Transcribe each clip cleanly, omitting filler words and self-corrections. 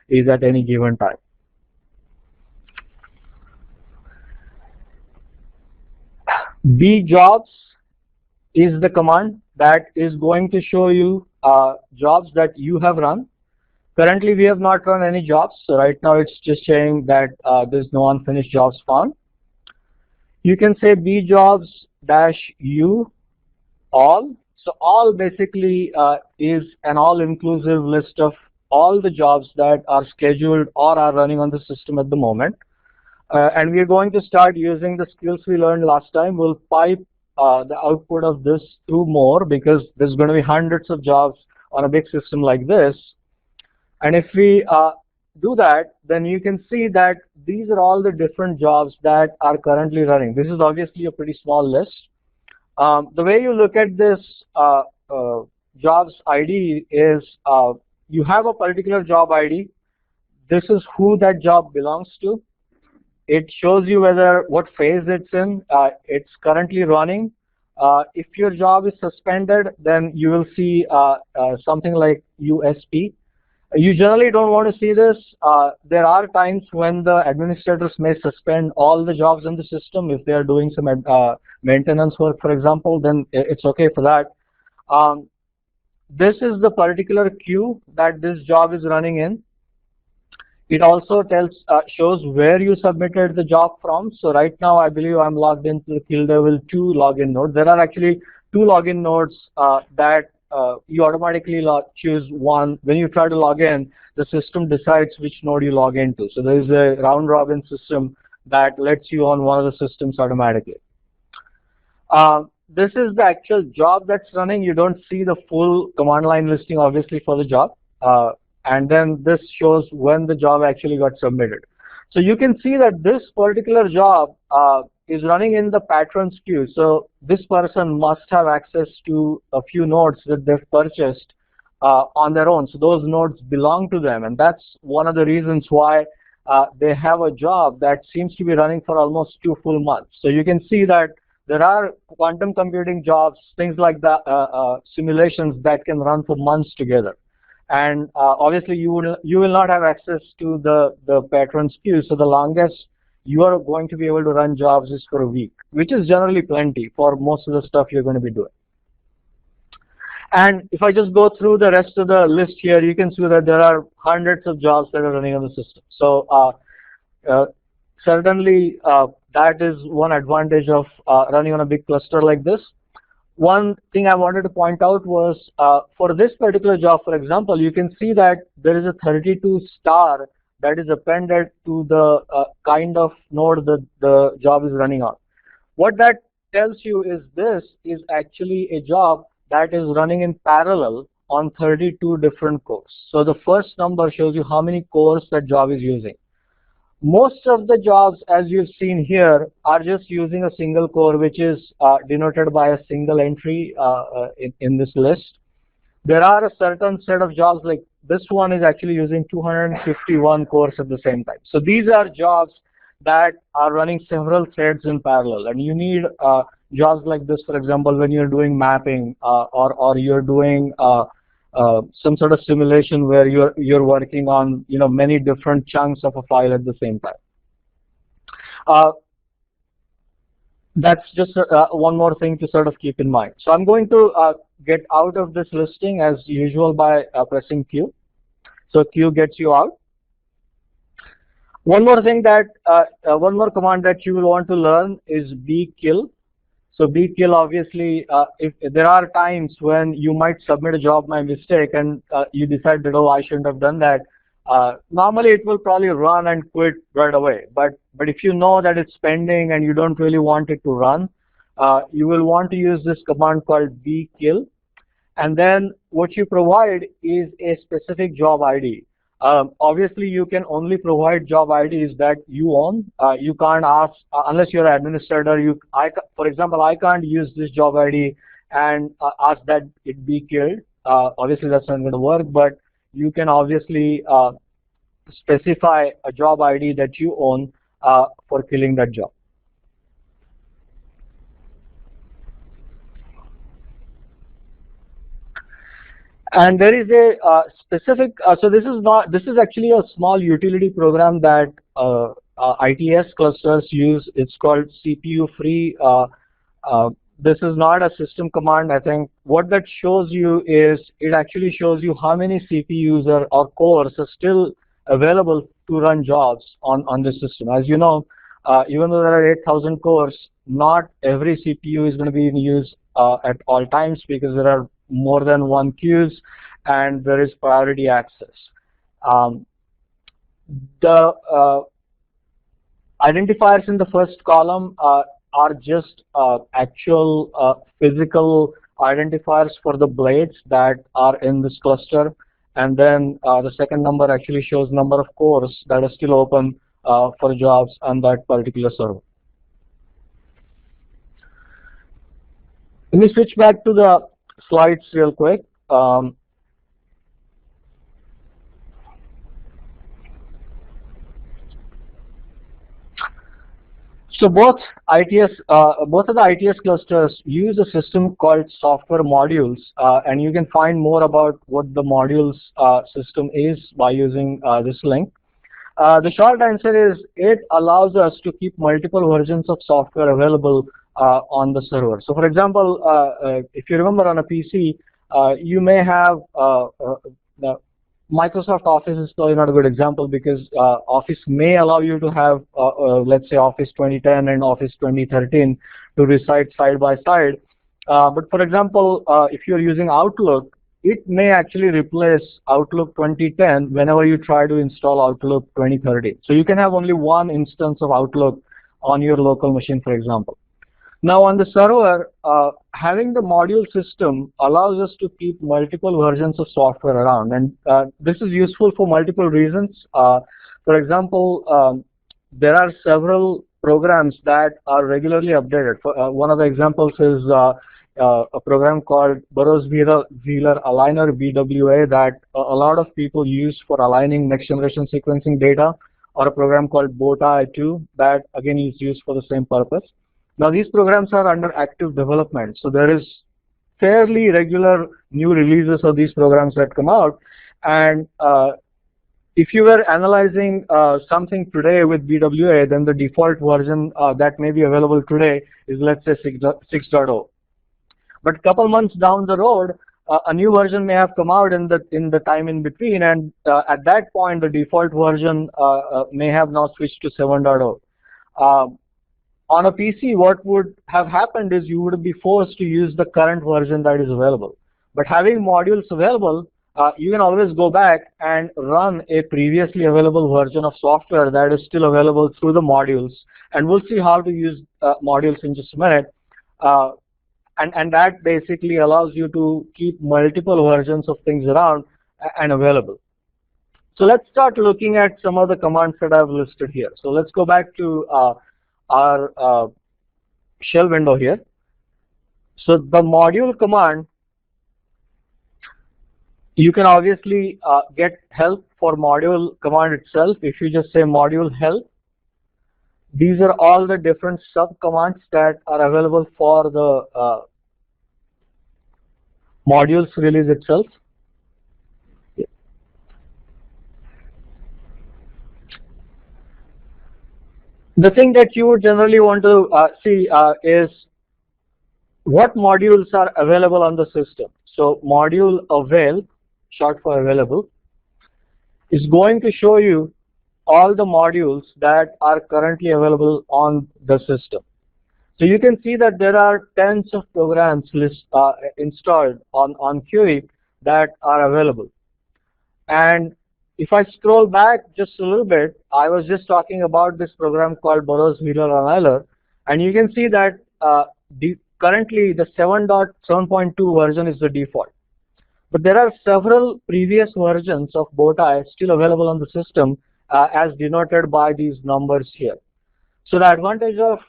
is at any given time. bjobs is the command that is going to show you jobs that you have run. Currently, we have not run any jobs, so right now it's just saying that there's no unfinished jobs found. You can say bjobs-u all. So all basically is an all-inclusive list of all the jobs that are scheduled or are running on the system at the moment. And we're going to start using the skills we learned last time. We'll pipe the output of this through more, because there's going to be hundreds of jobs on a big system like this. And if we do that, then you can see that these are all the different jobs that are currently running. This is obviously a pretty small list. The way you look at this jobs ID is you have a particular job ID. This is who that job belongs to. It shows you what phase it's in. It's currently running. If your job is suspended, then you will see something like USP. You generally don't want to see this. There are times when the administrators may suspend all the jobs in the system if they are doing some maintenance work, for example, then it's okay for that. This is the particular queue that this job is running in. It also shows where you submitted the job from. So right now, I believe I'm logged into the Kill Devil 2 login node. There are actually 2 login nodes that you automatically choose one. When you try to log in, the system decides which node you log into. So there is a round robin system that lets you on one of the systems automatically. This is the actual job that's running. You don't see the full command line listing, obviously, for the job. And then this shows when the job actually got submitted. So you can see that this particular job is running in the patrons queue. So this person must have access to a few nodes that they've purchased on their own. So those nodes belong to them. And that's one of the reasons why they have a job that seems to be running for almost 2 full months. So you can see that there are quantum computing jobs, things like that, simulations that can run for months together. And obviously, you will not have access to the patrons queue. So the longest you are going to be able to run jobs is for a week, which is generally plenty for most of the stuff you're going to be doing. And if I just go through the rest of the list here, you can see that there are hundreds of jobs that are running on the system. So certainly, that is one advantage of running on a big cluster like this. One thing I wanted to point out was for this particular job, for example, you can see that there is a 32 star that is appended to the kind of node that the job is running on. What that tells you is this is actually a job that is running in parallel on 32 different cores. So the first number shows you how many cores that job is using. Most of the jobs, as you've seen here, are just using a single core, which is denoted by a single entry in this list. There are a certain set of jobs, like this one is actually using 251 cores at the same time. So these are jobs that are running several threads in parallel, and you need jobs like this, for example, when you're doing mapping or you're doing some sort of simulation where you're working on many different chunks of a file at the same time. That's just one more thing to sort of keep in mind. So I'm going to get out of this listing as usual by pressing Q. So Q gets you out. One more thing that one more command that you will want to learn is bkill. So bkill, obviously, if there are times when you might submit a job by mistake and you decide that, oh, I shouldn't have done that. Normally, it will probably run and quit right away. But if you know that it's pending and you don't really want it to run, you will want to use this command called bkill. And then what you provide is a specific job ID. Obviously, you can only provide job IDs that you own. You can't ask, unless you're an administrator, for example, I can't use this job ID and ask that it be killed. Obviously, that's not going to work, but you can obviously specify a job ID that you own for killing that job. And there is a specific, so this is actually a small utility program that ITS clusters use. It's called CPU free. Uh, this is not a system command. I think what that shows you is it actually shows you how many CPUs or cores are still available to run jobs on the system. As you know, even though there are 8,000 cores, not every CPU is going to be in use at all times because there are more than one queues and there is priority access. Um, the identifiers in the first column are just actual physical identifiers for the blades that are in this cluster, and then the second number actually shows number of cores that are still open for jobs on that particular server. Let me switch back to the slides real quick. So both of the ITS clusters use a system called software modules, and you can find more about what the modules system is by using this link. The short answer is it allows us to keep multiple versions of software available on the server. So for example, if you remember on a PC, you may have the Microsoft Office is probably not a good example because Office may allow you to have, let's say, Office 2010 and Office 2013 to reside side by side. But for example, if you're using Outlook, it may actually replace Outlook 2010 whenever you try to install Outlook 2030. So you can have only one instance of Outlook on your local machine, for example. Now on the server, having the module system allows us to keep multiple versions of software around, and this is useful for multiple reasons. For example, there are several programs that are regularly updated. One of the examples is a program called Burroughs-Wheeler Aligner, BWA, that a lot of people use for aligning next generation sequencing data, or a program called Bowtie2 that again is used for the same purpose. Now these programs are under active development, so there is fairly regular new releases of these programs that come out. And if you were analyzing something today with BWA, then the default version that may be available today is, let's say, 6.0. But a couple months down the road, a new version may have come out in the time in between, and at that point, the default version may have now switched to 7.0. On a PC, what would have happened is you would be forced to use the current version that is available. But having modules available, you can always go back and run a previously available version of software that is still available through the modules. And we'll see how to use modules in just a minute. And that basically allows you to keep multiple versions of things around and available. So let's start looking at some of the commands that I've listed here. So let's go back to our shell window here. So the module command, you can obviously get help for module command itself if you just say module help. These are all the different sub commands that are available for the modules release itself. The thing that you would generally want to see is what modules are available on the system. So module avail, short for available, is going to show you all the modules that are currently available on the system. So you can see that there are tens of programs installed on QE that are available. And if I scroll back just a little bit, I was just talking about this program called Burroughs-Wheeler Aligner, and you can see that currently the 7.7.2 version is the default. But there are several previous versions of Bowtie still available on the system as denoted by these numbers here. So the advantage of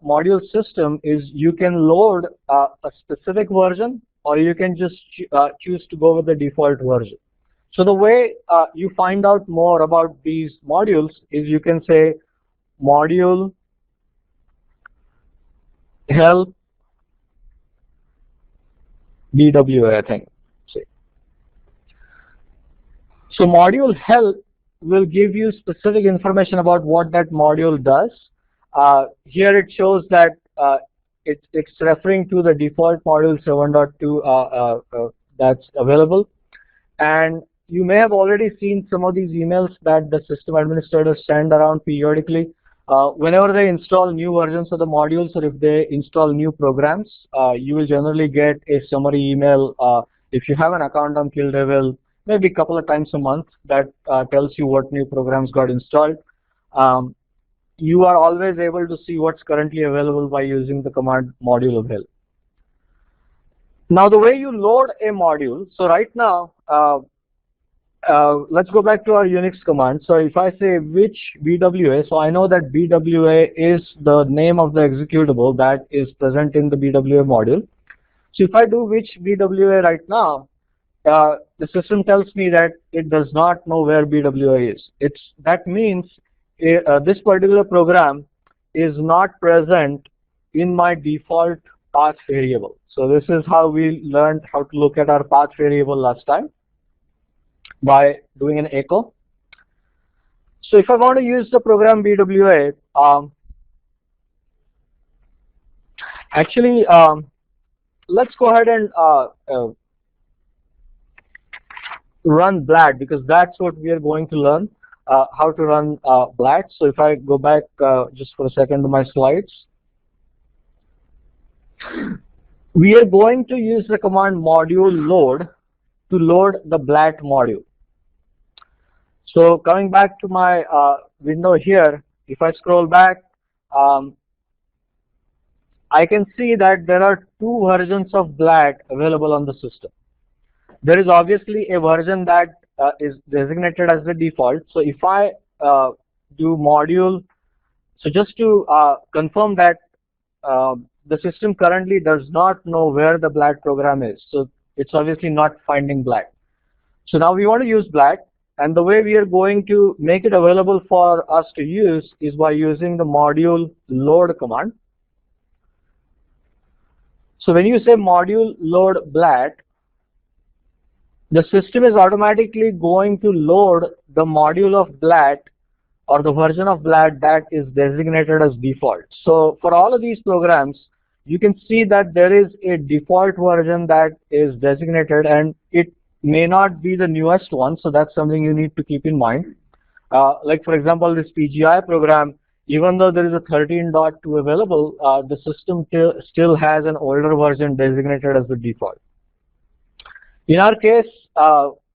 module system is you can load a specific version, or you can just choose to go with the default version. So the way you find out more about these modules is you can say module help BWA, I think. See. So module help will give you specific information about what that module does. Here it shows that it's referring to the default module 7.2 that's available. And you may have already seen some of these emails that the system administrators send around periodically. Whenever they install new versions of the modules or if they install new programs, you will generally get a summary email. If you have an account on Kill maybe a couple of times a month that tells you what new programs got installed. You are always able to see what's currently available by using the command module of help. Now the way you load a module, so right now, let's go back to our Unix command. So if I say which BWA, so I know that BWA is the name of the executable that is present in the BWA module. So if I do which BWA right now, the system tells me that it does not know where BWA is. That means this particular program is not present in my default path variable. So this is how we learned how to look at our path variable last time, by doing an echo. So if I want to use the program BWA, actually, let's go ahead and run BLAT, because that's what we are going to learn, how to run BLAT. So if I go back just for a second to my slides, we are going to use the command module load to load the BLAT module. So coming back to my window here, if I scroll back, I can see that there are two versions of BLAT available on the system. There is obviously a version that is designated as the default. So if I do module, so just to confirm that the system currently does not know where the BLAT program is. So it's obviously not finding BLAT. So now we want to use BLAT, and the way we are going to make it available for us to use is by using the module load command. So when you say module load BLAT, the system is automatically going to load the module of BLAT or the version of BLAT that is designated as default. So for all of these programs, you can see that there is a default version that is designated, and it may not be the newest one, so that's something you need to keep in mind. Like for example, this PGI program, even though there is a 13.2 available, the system still has an older version designated as the default. In our case,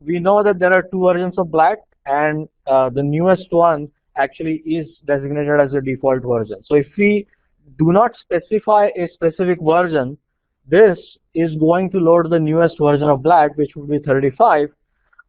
we know that there are two versions of BLAT, and the newest one actually is designated as the default version. So if we do not specify a specific version, this is going to load the newest version of BLAT, which would be 35.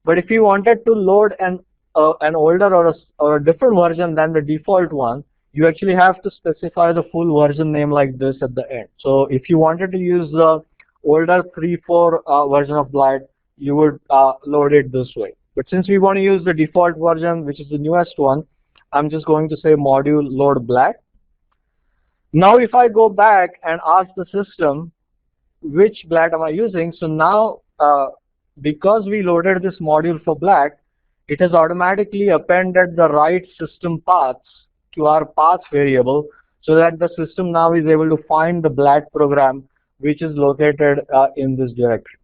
But if you wanted to load an older or a different version than the default one, you actually have to specify the full version name like this at the end. So if you wanted to use the older 3.4 version of BLAT, you would load it this way. But since we want to use the default version, which is the newest one, I'm just going to say module load BLAT. Now if I go back and ask the system, which BLAT am I using? So now, because we loaded this module for BLAT, it has automatically appended the right system paths to our path variable, so that the system now is able to find the BLAT program which is located in this directory.